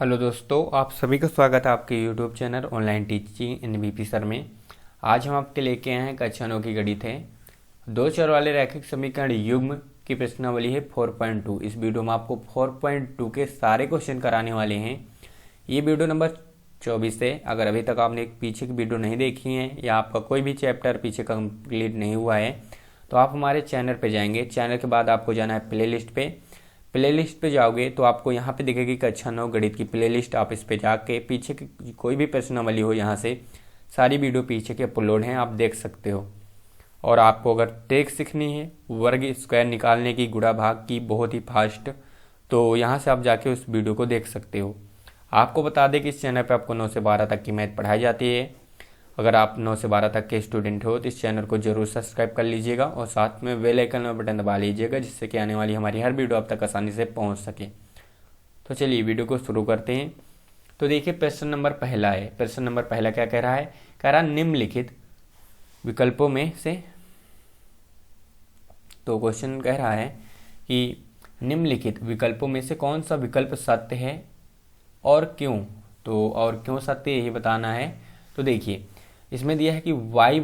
Hello दोस्तों, आप सभी का स्वागत है आपके YouTube channel online teaching NBP sir में। आज हम आपके लेके आए हैं कक्षा 9 की गणित है। दो चर वाले रैखिक समीकरण युग्म की प्रश्नावली है 4.2। इस वीडियो में आपको 4.2 के सारे क्वेश्चन कराने वाले हैं। ये वीडियो नंबर 24 है। अगर अभी तक आपने पीछे की वीडियो नहीं देखी है या आपका कोई भी चैप्टर पीछे कंप्लीट नहीं हुआ है तो आप हमारे चैनल पर जाएंगे। चैनल के बाद आपको जाना है प्लेलिस्ट पे जाओगे तो आपको यहाँ पे दिखेगी कक्षा 9 गणित की प्लेलिस्ट। आप इस पे जाके पीछे की कोई भी प्रश्नावली हो, यहाँ से सारी वीडियो पीछे के अपलोड हैं, आप देख सकते हो। और आपको अगर ट्रिक सीखनी है वर्ग स्क्वायर निकालने की, गुणा भाग की, बहुत ही फास्ट, तो यहाँ से आप जाके उस वीडियो को देख सकते हो। आपको बता दें कि इस चैनल पर आपको 9 से 12 तक की मैथ पढ़ाई जाती है। अगर आप 9 से 12 तक के स्टूडेंट हो तो इस चैनल को जरूर सब्सक्राइब कर लीजिएगा और साथ में बेल आइकन और बटन दबा लीजिएगा, जिससे कि आने वाली हमारी हर वीडियो आप तक आसानी से पहुंच सके। तो चलिए वीडियो को शुरू करते हैं। तो देखिए प्रश्न नंबर पहला है। प्रश्न नंबर पहला क्या कह रहा है? कह रहा निम्नलिखित विकल्पों में से, तो क्वेश्चन कह रहा है कि निम्नलिखित विकल्पों में से कौन सा विकल्प सत्य है और क्यों। तो और क्यों सत्य यही बताना है। तो देखिए इसमें दिया है कि y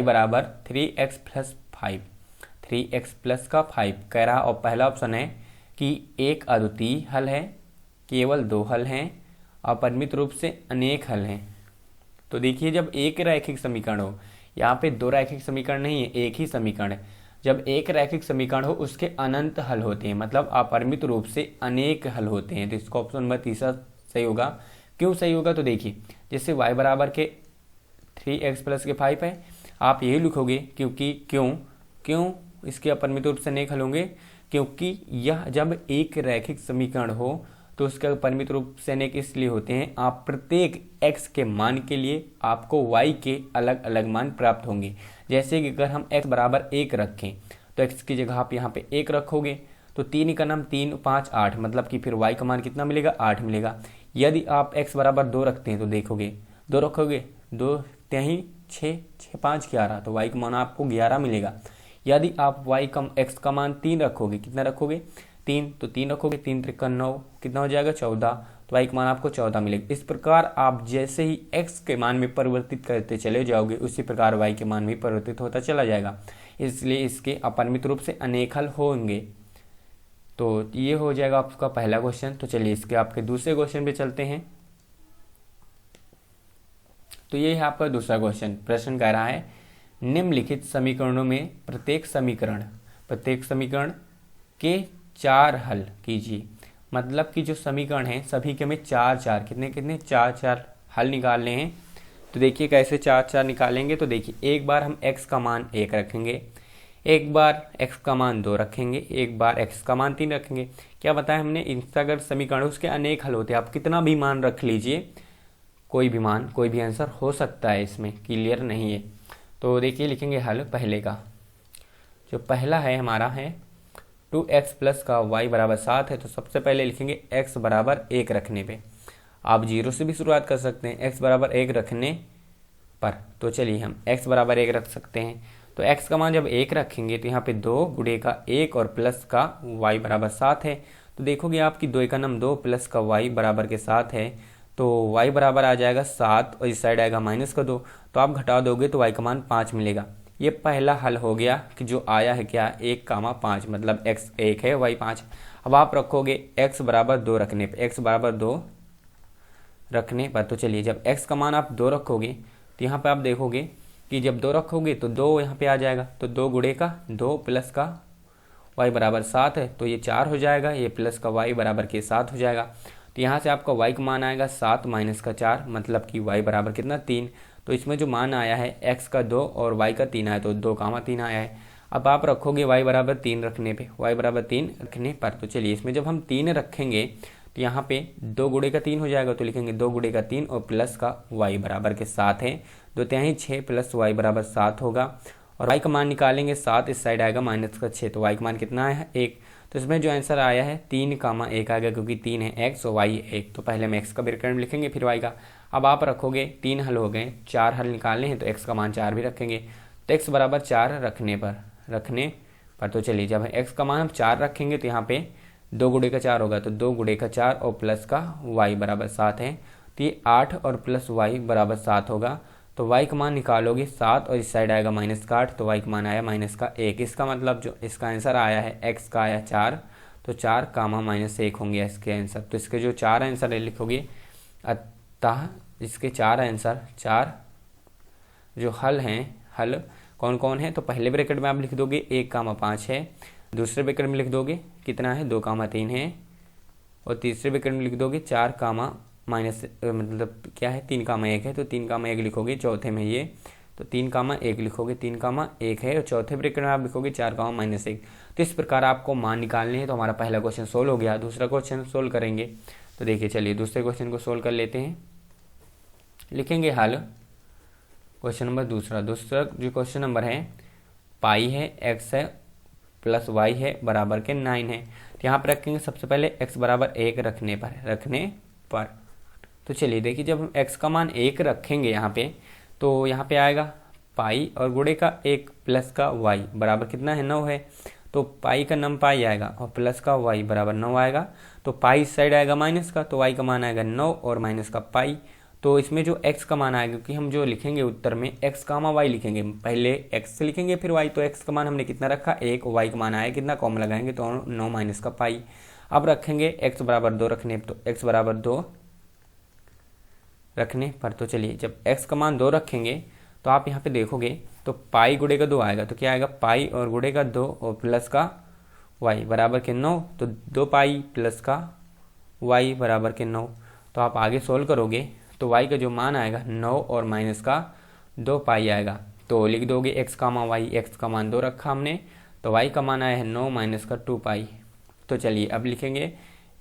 बराबर 3x प्लस 5, 3x प्लस का 5 कह रहा। और पहला ऑप्शन है कि एक अद्वितीय हल है, केवल दो हल हैं, अपरिमित रूप से अनेक हल हैं। तो देखिए जब एक रैखिक समीकरण हो, यहाँ पे दो रैखिक समीकरण नहीं है, एक ही समीकरण है। जब एक रैखिक समीकरण हो उसके अनंत हल होते हैं, मतलब अपरिमित रूप से अनेक हल होते हैं। तो इसका ऑप्शन नंबर तीसरा सही होगा। क्यों सही होगा? तो देखिए जैसे y बराबर के 3x प्लस के 5 है, आप यही लिखोगे क्योंकि क्यों इसके अपरिमित रूप से अनेक हल होंगे, क्योंकि यह जब एक रैखिक समीकरण हो तो उसके अपरिमित रूप से अनेक इसलिए होते हैं, आप प्रत्येक x के मान के लिए आपको y के अलग अलग मान प्राप्त होंगे। जैसे कि अगर हम x बराबर 1 रखें तो x की जगह आप यहाँ पे 1 रखोगे तो 3 का नाम 3 5 8, मतलब कि फिर y का मान कितना मिलेगा? 8 मिलेगा। यदि आप x बराबर 2 रखते हैं तो देखोगे 2 रखोगे, 2 त्यहीं 6 6 5 11, तो y का मान आपको 11 मिलेगा। यदि आप x का मान 3 रखोगे, कितना रखोगे? 3, तो 3 रखोगे, 3 3 9, कितना हो जाएगा? 14, तो y का मान आपको 14 मिलेगा। इस प्रकार आप जैसे ही x के मान में परिवर्तित करते चले जाओगे उसी प्रकार y के मान भी परिवर्तित होता चला जाएगा। इसलिए इसके अपरिमित रूप से अनेक हल होंगे। तो ये हो जाएगा आपका पहला क्वेश्चन। तो चलिए इसके आपके दूसरे क्वेश्चन पे चलते हैं। तो ये है आपका दूसरा क्वेश्चन। प्रश्न कह रहा है निम्नलिखित समीकरणों में प्रत्येक समीकरण के 4 हल कीजिए। मतलब कि जो समीकरण है सभी के में 4 कितने 4 हल निकालने हैं। तो देखिए कैसे 4 निकालेंगे। तो देखिए एक बार हम x का मान 1 रखेंगे, एक बार x का मान 2 रखेंगे, एक बार x का मान 3 रखेंगे। क्या बताया हमने? इनका अगर समीकरण उसके अनेक हल होते हैं, आप कितना भी मान रख लीजिए, कोई भी मान, कोई भी आंसर हो सकता है, इसमें क्लियर नहीं है। तो देखिए लिखेंगे हल पहले का। जो पहला है हमारा है 2x प्लस का y बराबर 7 है। तो सबसे पहले लिखेंगे x बराबर 1 रखने पे। आप 0 से भी शुरुआत कर सकते हैं x बराबर 1 रखने पर। तो चलिए हम x बराबर 1 रख सकते हैं। तो x का मान जब 1 रखेंगे तो यहाँ पे 2 गुणे का 1 और प्लस का y बराबर 7 है। तो देखोगे आपकी 2 का नाम 2 प्लस का y बराबर के 7 है, तो y बराबर आ जाएगा 7 और इस साइड आएगा माइनस का 2, तो आप घटा दोगे तो y का मान 5 मिलेगा। ये पहला हल हो गया कि जो आया है क्या 1,5, मतलब x 1 है y 5। अब आप रखोगे x बराबर 2 रखने पर, x बराबर 2 रखने पर। तो चलिए जब x का मान आप 2 रखोगे तो यहाँ पे आप देखोगे कि जब 2 रखोगे तो 2 यहाँ पे आ जाएगा, तो 2 गुणे का 2 प्लस का y बराबर 7 है, तो ये 4 हो जाएगा, ये प्लस का y बराबर के 7 हो जाएगा। तो यहाँ से आपका y का मान आएगा 7 माइनस का 4, मतलब कि y बराबर कितना 3। तो इसमें जो मान आया है x का 2 और y का 3 आया, तो 2,3 आया है। अब आप रखोगे y बराबर 3 रखने पे, y बराबर 3 रखने पर। तो चलिए इसमें जब हम 3 रखेंगे तो यहाँ पे 2 गुणे का 3 हो जाएगा, तो लिखेंगे 2 गुणे का 3 और प्लस का y बराबर के 7 है, 2 त्यहीं 6 प्लस y बराबर 7 होगा। और y का मान निकालेंगे 7, इस साइड आएगा माइनस का 6, तो y का मान कितना आया है 1। तो इसमें जो आंसर आया है 3,1 आएगा, क्योंकि 3 है x और y 1। तो पहले हम x का विकर्ण लिखेंगे फिर y का। अब आप रखोगे 3 हल हो गए, 4 हल निकालने हैं तो x का मान 4 भी रखेंगे। तो x बराबर 4 रखने पर। तो चलिए जब x का मान हम 4 रखेंगे तो यहाँ पे 2 गुणे का 4 होगा तो 2 गुणे का 4 और प्लस का y बराबर 7 है। तो ये 8 और प्लस y बराबर 7 होगा। तो y का मान निकालोगे 7 और इस साइड आएगा माइनस का 8, तो y का मान आया माइनस का 1। इसका मतलब जो इसका आंसर आया है x का आया 4, तो 4 कामा माइनस 1 होंगे इसके आंसर। तो इसके जो 4 आंसर है लिखोगे, अतः इसके 4 आंसर, 4 जो हल हैं, हल कौन कौन है, तो पहले ब्रैकेट में आप लिख दोगे 1 कामा 5 है, दूसरे ब्रैकेट में लिख दोगे कितना है 2 कामा 3 है, और तीसरे ब्रैकेट में लिख दोगे 4 कामा माइनस मतलब क्या है 3 कामा 1 है, तो 3 कामा 1 लिखोगे। चौथे में ये तो 3 कामा 1 लिखोगे, 3 कामा 1 है, और चौथे ब्रैकेट में आप लिखोगे 4 कामा माइनस 1। तो इस प्रकार आपको मान निकालने हैं। तो हमारा पहला क्वेश्चन सोल्व हो गया। दूसरा क्वेश्चन सोल्व करेंगे। तो देखिए चलिए दूसरे क्वेश्चन को सोल्व कर लेते हैं। लिखेंगे हल क्वेश्चन नंबर दूसरा जो क्वेश्चन नंबर है, पाई है, एक्स है प्लस वाई है बराबर के 9 है। तो यहाँ पर रखेंगे सबसे पहले x बराबर 1 रखने पर। तो चलिए देखिए, जब हम x का मान 1 रखेंगे यहाँ पे, तो यहाँ पे आएगा पाई और गुणे का 1 प्लस का y बराबर कितना है 9 है। तो पाई का नम पाई आएगा और प्लस का y बराबर 9 आएगा। तो पाई इस साइड आएगा माइनस का, तो y का मान आएगा 9 और माइनस का पाई। तो इसमें जो x का मान आएगा, क्योंकि हम जो लिखेंगे उत्तर में x कामा y लिखेंगे, पहले x से लिखेंगे फिर y। तो x का मान हमने कितना रखा 1, y का मान आया कितना, कॉमन लगाएंगे तो 9 माइनस का पाई। अब रखेंगे x बराबर 2 रखने, तो x बराबर 2 रखने पर। तो चलिए जब x का मान 2 रखेंगे तो आप यहाँ पे देखोगे तो पाई गुणे का 2 आएगा। तो क्या आएगा, पाई और गुणे का 2 और प्लस का y बराबर के 9। तो 2 पाई प्लस का y बराबर के 9। तो आप आगे सोल्व करोगे तो y का जो मान आएगा 9 और माइनस का 2 पाई आएगा। तो लिख दोगे x कामा y, x का मान 2 रखा हमने, तो y का मान आया है 9 माइनस का 2 पाई। तो चलिए अब लिखेंगे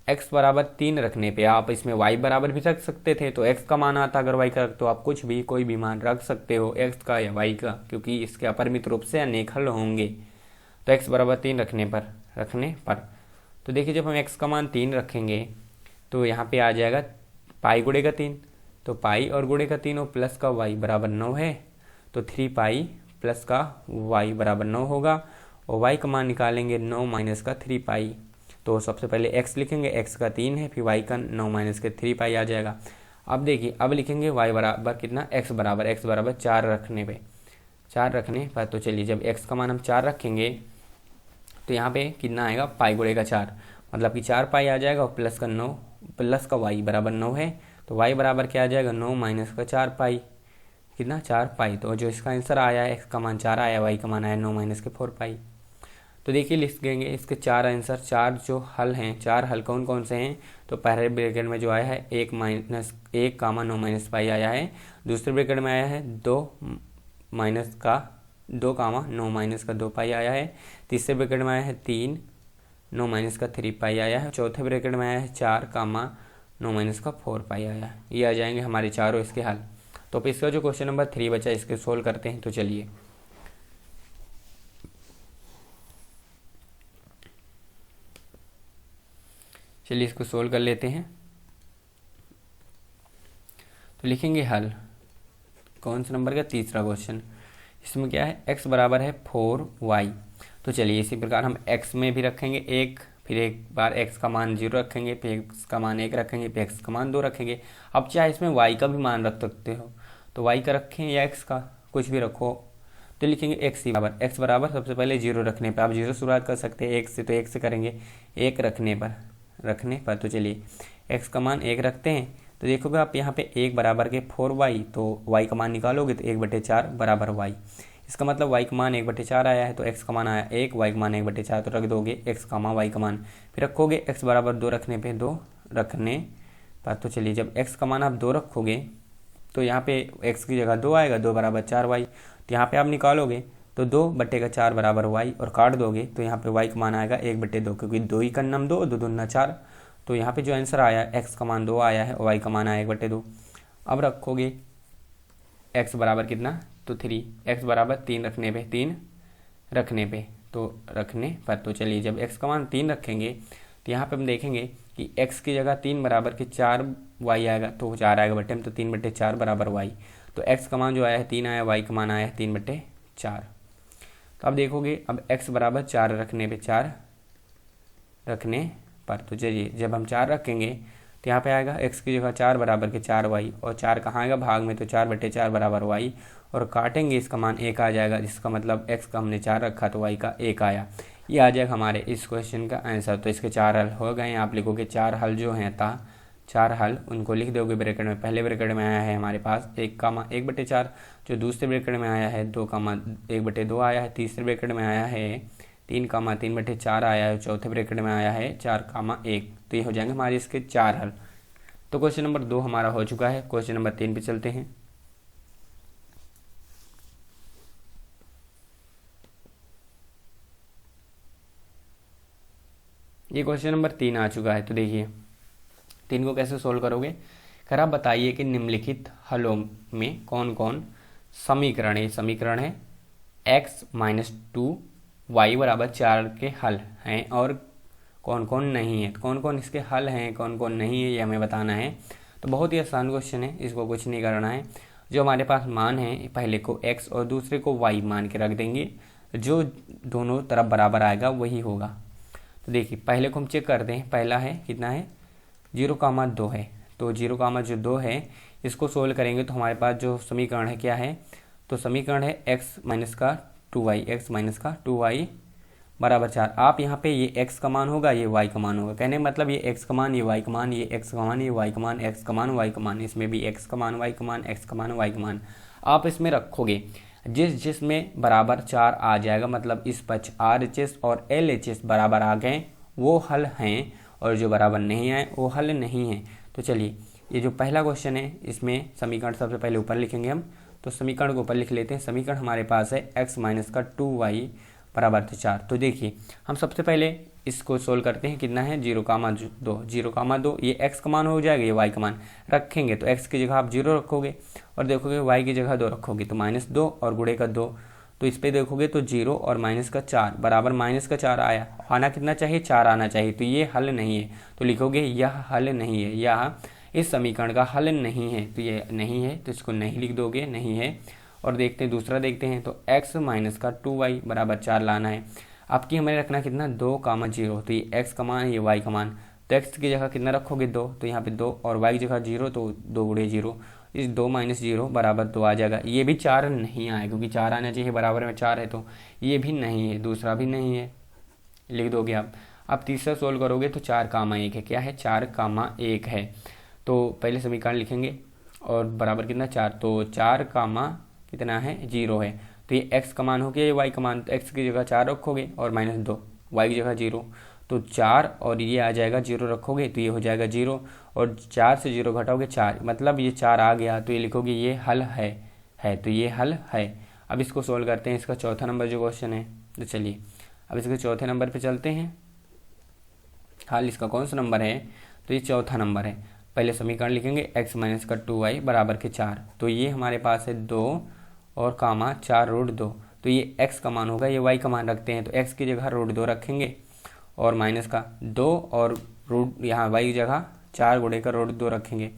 x बराबर 3 रखने पे, आप इसमें y बराबर भी रख सकते थे। तो x का मान आता अगर y का, तो आप कुछ भी कोई भी मान रख सकते हो x का या y का, क्योंकि इसके अपरिमित रूप से अनेक हल होंगे। तो x बराबर 3 रखने पर। तो देखिए जब हम x का मान 3 रखेंगे तो यहाँ पे आ जाएगा पाई गुणे का 3। तो पाई और गुणे का 3 और प्लस का y बराबर 9 है, तो 3 पाई प्लस का y बराबर 9 होगा। और y का मान निकालेंगे 9 माइनस का 3 पाई। तो सबसे पहले x लिखेंगे, x का 3 है, फिर y का 9 माइनस के 3 पाई आ जाएगा। अब देखिए अब लिखेंगे y बराबर कितना, x बराबर 4 रखने पर। तो चलिए जब x का मान हम 4 रखेंगे तो यहाँ पे कितना आएगा, पाई गुणे का 4, मतलब कि 4 पाई आ जाएगा, और प्लस का y बराबर 9 है, तो y बराबर क्या आ जाएगा 9 माइनस का 4 पाई, कितना 4 पाई। तो जो इसका आंसर आया है, x का मान 4 आया, y का मान आया 9 माइनस के 4 पाई। तो देखिए लिख देंगे इसके 4 आंसर, 4 जो हल हैं, 4 हल कौन कौन से हैं। तो पहले ब्रैकेट में जो आया है 1 कामा 9 माइनस पाई आया है, दूसरे ब्रैकेट में आया है 2 कामा 9 माइनस का 2 पाई आया है, तीसरे ब्रैकेट में आया है 3 9 माइनस का 3 पाई आया है, चौथे ब्रैकेट में आया है 4 कामा 9 माइनस का 4 पाई आया है। ये आ जाएंगे हमारे चारों इसके हल। तो अब इसका जो क्वेश्चन नंबर 3 बचा इसके सोल्व करते हैं। तो चलिए इसको सोल्व कर लेते हैं। तो लिखेंगे हल कौन सा नंबर का, तीसरा क्वेश्चन। इसमें क्या है, x बराबर है 4y। तो चलिए इसी प्रकार हम x में भी रखेंगे 1, फिर एक बार x का मान 0 रखेंगे, फिर x का मान 1 रखेंगे, फिर x का मान 2 रखेंगे। अब चाहे इसमें y का भी मान रख सकते हो, तो y का रखें या x का, कुछ भी रखो। तो लिखेंगे x बराबर सबसे पहले 0 रखने पर, आप 0 शुरुआत कर सकते हैं 1 से, तो 1 से करेंगे 1 रखने पर। तो चलिए x का मान 1 रखते हैं। तो देखोगे आप यहाँ पे 1 बराबर के 4y, तो y का मान निकालोगे तो 1/4 बराबर y। इसका मतलब y का मान 1/4 आया है, तो x का मान आया 1, y का मान 1/4, तो रख दोगे x कामा y का मान, फिर रखोगे x बराबर 2 रखने पर। तो चलिए जब x का मान आप 2 रखोगे तो यहाँ पे x की जगह 2 आएगा, 2 बराबर 4y। तो यहाँ पे आप निकालोगे तो 2/4 बराबर y, और काट दोगे तो यहाँ पे y का मान आएगा 1/2, क्योंकि 2 ही का नम 2, 2 दूना 4। तो यहाँ पे जो आंसर आया x का मान 2 आया है और y का मान आया 1/2। अब रखोगे x बराबर कितना, तो 3, x बराबर 3 रखने पे। तो चलिए जब x का मान 3 रखेंगे तो यहाँ पे हम देखेंगे कि x की जगह 3 बराबर के 4y आएगा, तो 4 आएगा बटे में, तो 3/4 बराबर y। तो x का मान जो आया है 3 आया, y का मान आया है 3/4। तो अब देखोगे अब x बराबर 4 रखने पर। तो चलिए जब हम 4 रखेंगे तो यहाँ पे आएगा x की जगह 4 बराबर के 4y, और 4 कहाँ आएगा भाग में, तो 4/4 बराबर y, और काटेंगे इसका मान 1 आ जाएगा, जिसका मतलब x का हमने 4 रखा तो y का 1 आया। ये आ जाएगा हमारे इस क्वेश्चन का आंसर। तो इसके 4 हल हो गए। आप लिखोगे 4 हल जो हैं 4 हल उनको लिख दोगे ब्रैकेट में। पहले ब्रैकेट में आया है हमारे पास 1/4, जो दूसरे ब्रैकेट में आया है 2,1/2 आया है, तीसरे ब्रैकेट में आया है 3,3/4 आया है, चौथे ब्रैकेट में आया है 4,1। तो ये हो जाएंगे हमारे इसके 4 हल। तो क्वेश्चन नंबर 2 हमारा हो चुका है। क्वेश्चन नंबर 3 पे चलते हैं। ये क्वेश्चन नंबर 3 आ चुका है। तो देखिए 3 को कैसे सोल्व करोगे। खैर आप बताइए कि निम्नलिखित हलों में कौन कौन समीकरण है। समीकरण है x - 2y = 4 के हल हैं और कौन कौन नहीं है। कौन कौन इसके हल हैं, कौन कौन नहीं है, ये हमें बताना है। तो बहुत ही आसान क्वेश्चन है, इसको कुछ नहीं करना है। जो हमारे पास मान है पहले को x और दूसरे को y मान के रख देंगे, जो दोनों तरफ बराबर आएगा वही होगा। तो देखिए पहले को हम चेक करते हैं। पहला है कितना है 0,2 है। तो 0,2 है इसको सोल्व करेंगे तो हमारे पास जो समीकरण है क्या है, तो समीकरण है x - 2y बराबर 4। आप यहाँ पे ये x का मान होगा, ये y का मान होगा। कहने मतलब ये x का मान, ये y का मान, ये x का मान, ये y का मान, x का मान, y का मान, इसमें भी x का मान, y का मान, x का मान, y का मान आप इसमें रखोगे। जिसमें बराबर 4 आ जाएगा, मतलब इस पक्ष RHS और LHS बराबर आ गए वो हल हैं, और जो बराबर नहीं आए वो हल नहीं है। तो चलिए ये जो पहला क्वेश्चन है इसमें समीकरण सबसे पहले ऊपर लिखेंगे हम। तो समीकरण को ऊपर लिख लेते हैं। समीकरण हमारे पास है x - 2y बराबर 4। तो देखिए हम सबसे पहले इसको सोल्व करते हैं। कितना है 0,2 ये x का मान हो जाएगा, ये y का मान रखेंगे तो x की जगह आप 0 रखोगे और देखोगे y की जगह 2 रखोगे तो -2 और गुणे का 2। तो इस पे देखोगे तो 0 और -4 बराबर -4 आया। आना कितना चाहिए 4 आना चाहिए। तो ये हल नहीं है, तो लिखोगे यह हल नहीं है, यह इस समीकरण का हल नहीं है। तो ये नहीं है तो इसको नहीं लिख दोगे, नहीं है। और देखते हैं दूसरा देखते हैं। तो x - 2y बराबर 4 लाना है। आपकी हमें रखना कितना 2,0। तो ये x का मान, ये y का मान। तो x की जगह कितना रखोगे 2, तो यहाँ पे 2 और y की जगह 0, तो 2 गुणे 0, इस 2 - 0 बराबर 2 आ जाएगा। ये भी 4 नहीं आए क्योंकि 4 आना चाहिए, बराबर में 4 है, तो ये भी नहीं है, दूसरा भी नहीं है, लिख दोगे आप। अब तीसरा सोल्व करोगे तो 4,1 है। क्या है 4,1 है। तो पहले समीकरण लिखेंगे और बराबर कितना 4, तो 4 कितना है 0 है। तो ये x का मान हो गया, ये y का मान। तो x की जगह 4 रखोगे और -2, y की जगह 0, तो 4 और ये आ जाएगा 0 रखोगे तो ये हो जाएगा 0, और 4 से 0 घटाओगे 4, मतलब ये 4 आ गया। तो ये लिखोगे ये हल है। तो ये हल है। अब इसको सोल्व करते हैं। इसका चौथा नंबर जो क्वेश्चन है, तो चलिए अब इसके चौथे नंबर पर चलते हैं। हल इसका कौन सा नंबर है, तो ये चौथा नंबर है। पहले समीकरण लिखेंगे x - 2y बराबर के 4। तो ये हमारे पास है 2 और 4√2। तो ये x का मान होगा, ये y का मान रखते हैं। तो x की जगह √2 रखेंगे और माइनस का 2 और रूट यहाँ y की जगह 4 गुणे का √2 रखेंगे।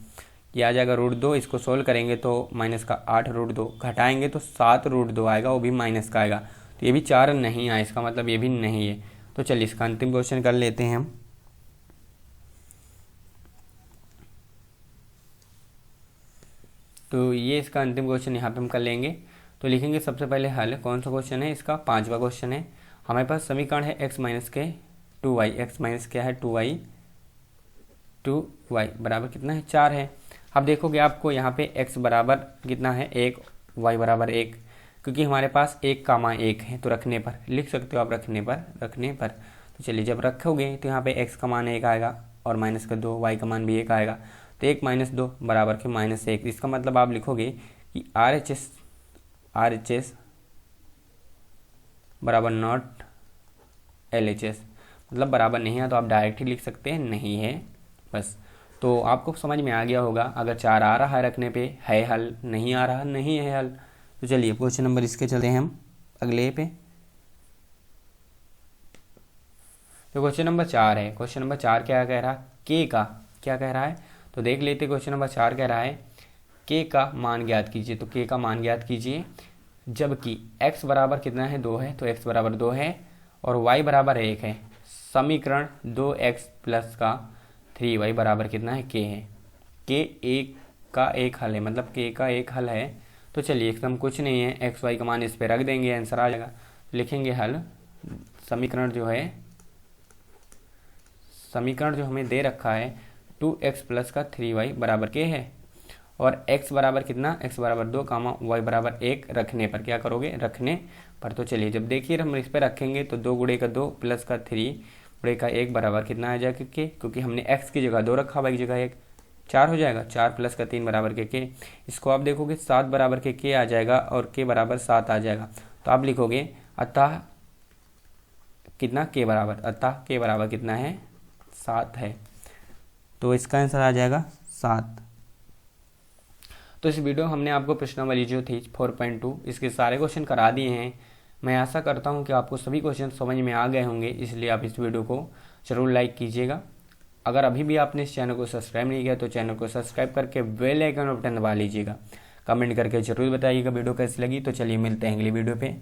ये आ जाएगा √2। इसको सोल्व करेंगे तो माइनस का 8√2 घटाएंगे तो 7√2 आएगा, वो भी माइनस का आएगा। तो ये भी 4 नहीं आया, इसका मतलब ये भी नहीं है। तो चलिए इसका अंतिम क्वेश्चन कर लेते हैं हम। तो ये इसका अंतिम क्वेश्चन यहाँ पे हम कर लेंगे। तो लिखेंगे सबसे पहले हल। कौन सा क्वेश्चन है, इसका 5वां क्वेश्चन है। हमारे पास समीकरण है x - 2y, x क्या है 2y बराबर कितना है 4 है। अब देखोगे आपको यहाँ पे x बराबर कितना है 1, y बराबर 1, क्योंकि हमारे पास 1,1 है। तो रखने पर लिख सकते हो आप, रखने पर। तो चलिए जब रखोगे तो यहाँ पे x का मान 1 आएगा और -2, y का मान भी 1 आएगा। तो 1 - 2 बराबर के -1। इसका मतलब आप लिखोगे कि RHS बराबर नॉट LHS, मतलब बराबर नहीं है। तो आप डायरेक्ट ही लिख सकते हैं नहीं है, बस। तो आपको समझ में आ गया होगा। अगर 4 आ रहा है रखने पे है हल, नहीं आ रहा नहीं है हल। तो चलिए क्वेश्चन नंबर इसके चलते हैं हम अगले पे। तो क्वेश्चन नंबर 4 है। क्वेश्चन नंबर 4 क्या कह रहा है, के का क्या कह रहा है, तो देख लेते। क्वेश्चन नंबर 4 कह रहा है के का मान ज्ञात कीजिए। तो के का मान ज्ञात कीजिए जबकि x बराबर कितना है 2 है, तो x बराबर 2 है और y बराबर 1 है। समीकरण 2x प्लस का 3y बराबर कितना है, k है। k एक का एक हल है, मतलब k का एक हल है। तो चलिए एकदम कुछ नहीं है, एक्स वाई का मान इस पे रख देंगे, आंसर आ जाएगा। लिखेंगे हल, समीकरण जो हमें दे रखा है 2x प्लस का 3y बराबर k है, और x बराबर कितना, x बराबर 2 कामा y बराबर 1 रखने पर क्या करोगे, रखने पर। तो चलिए जब देखिए हम इस पर रखेंगे तो 2 गुणे का 2 प्लस का 3 गुणे का 1 बराबर कितना आ जाएगा, k, क्योंकि हमने x की जगह 2 रखा, y की जगह 1, 4 हो जाएगा। 4 प्लस का 3 बराबर के k। इसको आप देखोगे 7 बराबर के k आ जाएगा और k बराबर 7 आ जाएगा। तो आप लिखोगे अतः कितना, k बराबर, अतः k बराबर कितना है, 7 है। तो इसका आंसर आ जाएगा 7। तो इस वीडियो हमने आपको प्रश्नावली जो थी 4.2 इसके सारे क्वेश्चन करा दिए हैं। मैं आशा करता हूं कि आपको सभी क्वेश्चन समझ में आ गए होंगे, इसलिए आप इस वीडियो को जरूर लाइक कीजिएगा। अगर अभी भी आपने इस चैनल को सब्सक्राइब नहीं किया तो चैनल को सब्सक्राइब करके बेल आइकन बटन दबा लीजिएगा। कमेंट करके जरूर बताइएगा वीडियो कैसी लगी। तो चलिए मिलते हैं अगली वीडियो पे।